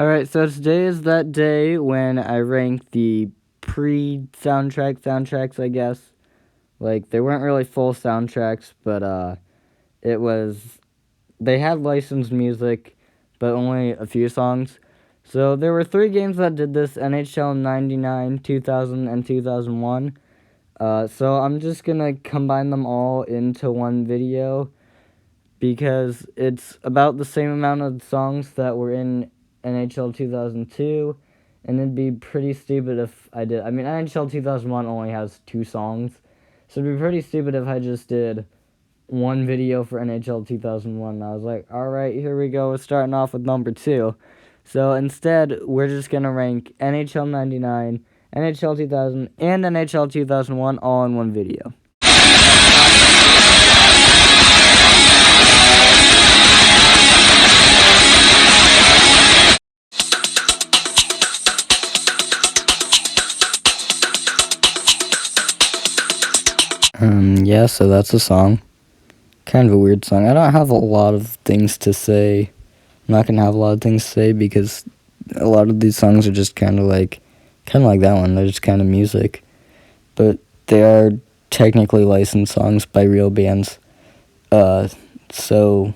Alright, so today is that day when I rank the soundtracks, I guess. Like, they weren't really full soundtracks, but it was, they had licensed music, but only a few songs. So there were 3 games that did this: NHL99, 2000, and 2001. So I'm just gonna combine them all into one video because it's about the same amount of songs that were in NHL 2002, and it'd be pretty stupid if I did. I mean, NHL 2001 only has 2 songs, so it'd be pretty stupid if I just did one video for NHL 2001. I was like, alright, here we go, we're starting off with number 2. So instead, we're just gonna rank NHL 99, NHL 2000, and NHL 2001 all in one video. Yeah, so that's a song. Kind of a weird song. I don't have a lot of things to say. I'm not gonna have a lot of things to say because a lot of these songs are just kind of like that one. They're just kind of music, but they are technically licensed songs by real bands. So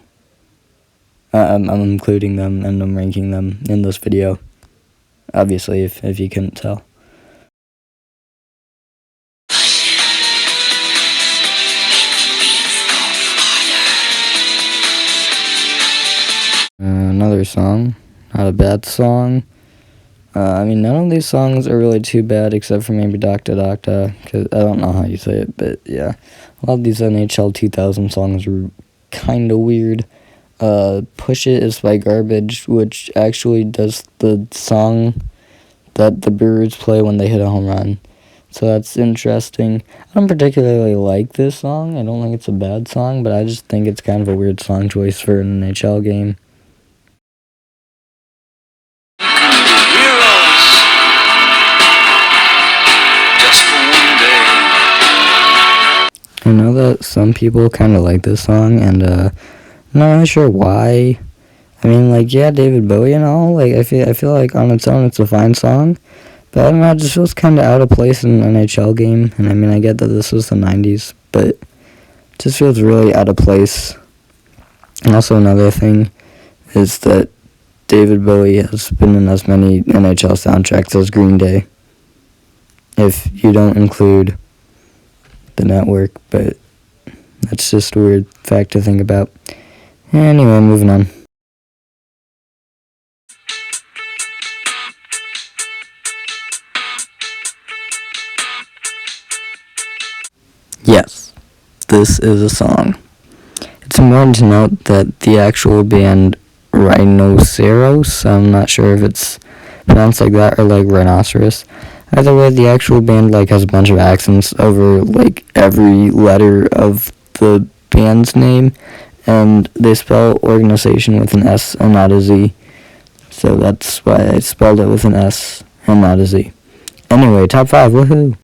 I'm including them and I'm ranking them in this video. Obviously, if you couldn't tell. Another song, not a bad song. I mean, none of these songs are really too bad except for maybe Docta Docta, because I don't know how you say it, but yeah. A lot of these NHL 2000 songs are kind of weird. Push It is by Garbage, which actually does the song that the Brewers play when they hit a home run. So that's interesting. I don't particularly like this song. I don't think it's a bad song, but I just think it's kind of a weird song choice for an NHL game. I know that some people kind of like this song, and I'm not really sure why. I mean, like, yeah, David Bowie and all. Like, I feel like on its own it's a fine song, but I don't know, it just feels kind of out of place in an NHL game. And I mean, I get that this was the 90s, but it just feels really out of place. And also another thing is that David Bowie has been in as many NHL soundtracks as Green Day, if you don't include the network, but that's just a weird fact to think about. Anyway, moving on. Yes, this is a song. It's important to note that the actual band Rhinoceros, I'm not sure if it's pronounced like that or like rhinoceros. Either way, the actual band like has a bunch of accents over like every letter of the band's name, and they spell organization with an S and not a Z. So that's why I spelled it with an S and not a Z. Anyway, top 5, woohoo!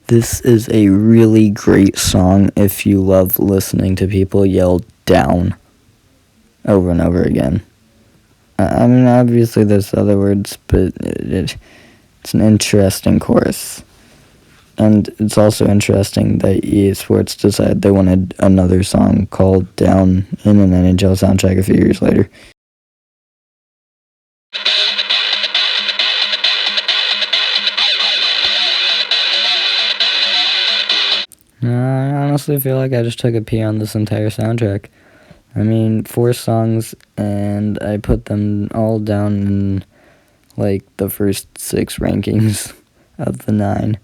This is a really great song if you love listening to people yell down over and over again. I mean, obviously there's other words, but it's an interesting chorus. And it's also interesting that EA Sports decided they wanted another song called Down in an NHL soundtrack a few years later. I honestly feel like I just took a pee on this entire soundtrack. I mean, 4 songs, and I put them all down in, like, the first 6 rankings of the 9.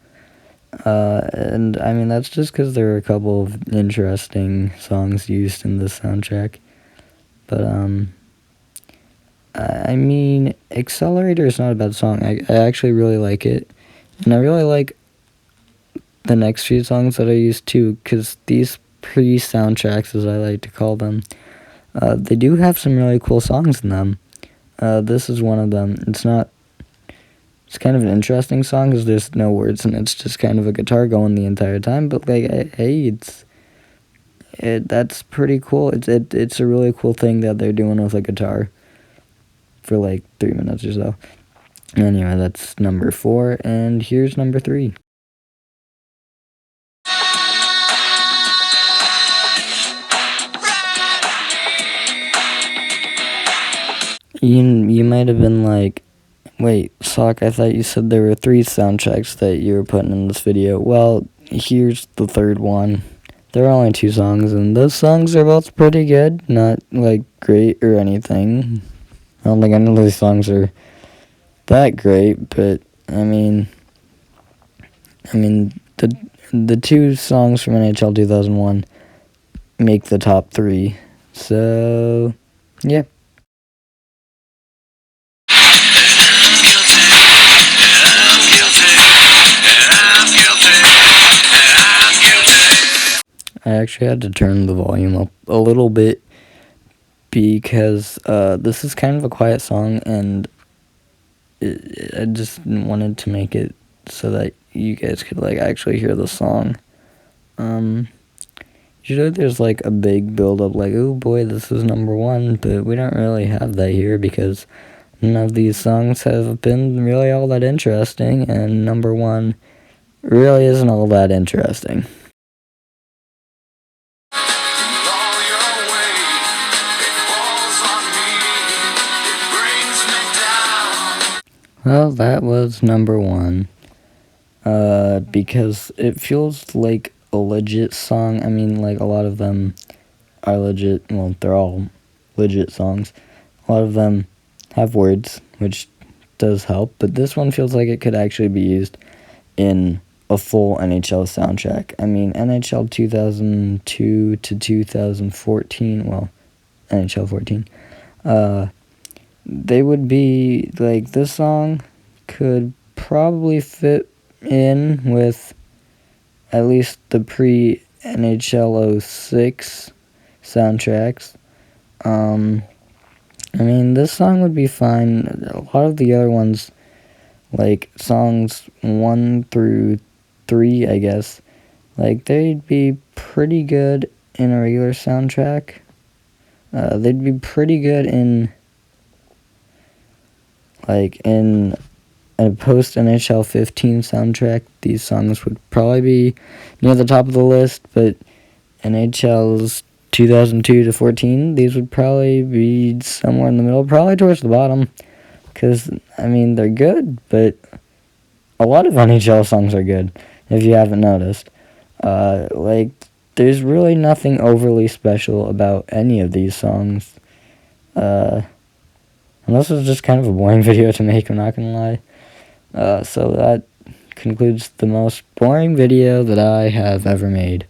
And, I mean, that's just because there are a couple of interesting songs used in this soundtrack. But, I mean, Accelerator is not a bad song. I actually really like it. And I really like the next few songs that I used too, because these pre-soundtracks, as I like to call them, they do have some really cool songs in them. This is one of them. It's not It's kind of an interesting song because there's no words and it's just kind of a guitar going the entire time. But like, hey, that's pretty cool. It's a really cool thing that they're doing with a guitar for like 3 minutes or so. Anyway, that's number 4, and here's number 3. You might have been like, wait, Sock, I thought you said there were 3 soundtracks that you were putting in this video. Well, here's the third one. There are only 2 songs, and those songs are both pretty good. Not, like, great or anything. I don't think any of these songs are that great, but, I mean, the 2 songs from NHL 2001 make the top 3. So, yeah. I actually had to turn the volume up a little bit because this is kind of a quiet song, and I just wanted to make it so that you guys could like actually hear the song. Usually there's like a big build up, like, oh boy, this is number 1, but we don't really have that here because none of these songs have been really all that interesting, and number 1 really isn't all that interesting. Well, that was number 1. Because it feels like a legit song. I mean, like, a lot of them are legit. Well, they're all legit songs. A lot of them have words, which does help. But this one feels like it could actually be used in a full NHL soundtrack. I mean, NHL 2002 to 2014, well, NHL 14, they would be, like, this song could probably fit in with at least the pre-NHL 06 soundtracks. I mean, this song would be fine. A lot of the other ones, like songs 1 through 3, I guess, like, they'd be pretty good in a regular soundtrack. They'd be pretty good in, like, in a post-NHL 15 soundtrack. These songs would probably be near the top of the list, but NHL's 2002 to 14, these would probably be somewhere in the middle, probably towards the bottom, because, I mean, they're good, but a lot of NHL songs are good, if you haven't noticed. Like, there's really nothing overly special about any of these songs. And this was just kind of a boring video to make, I'm not gonna lie. So that concludes the most boring video that I have ever made.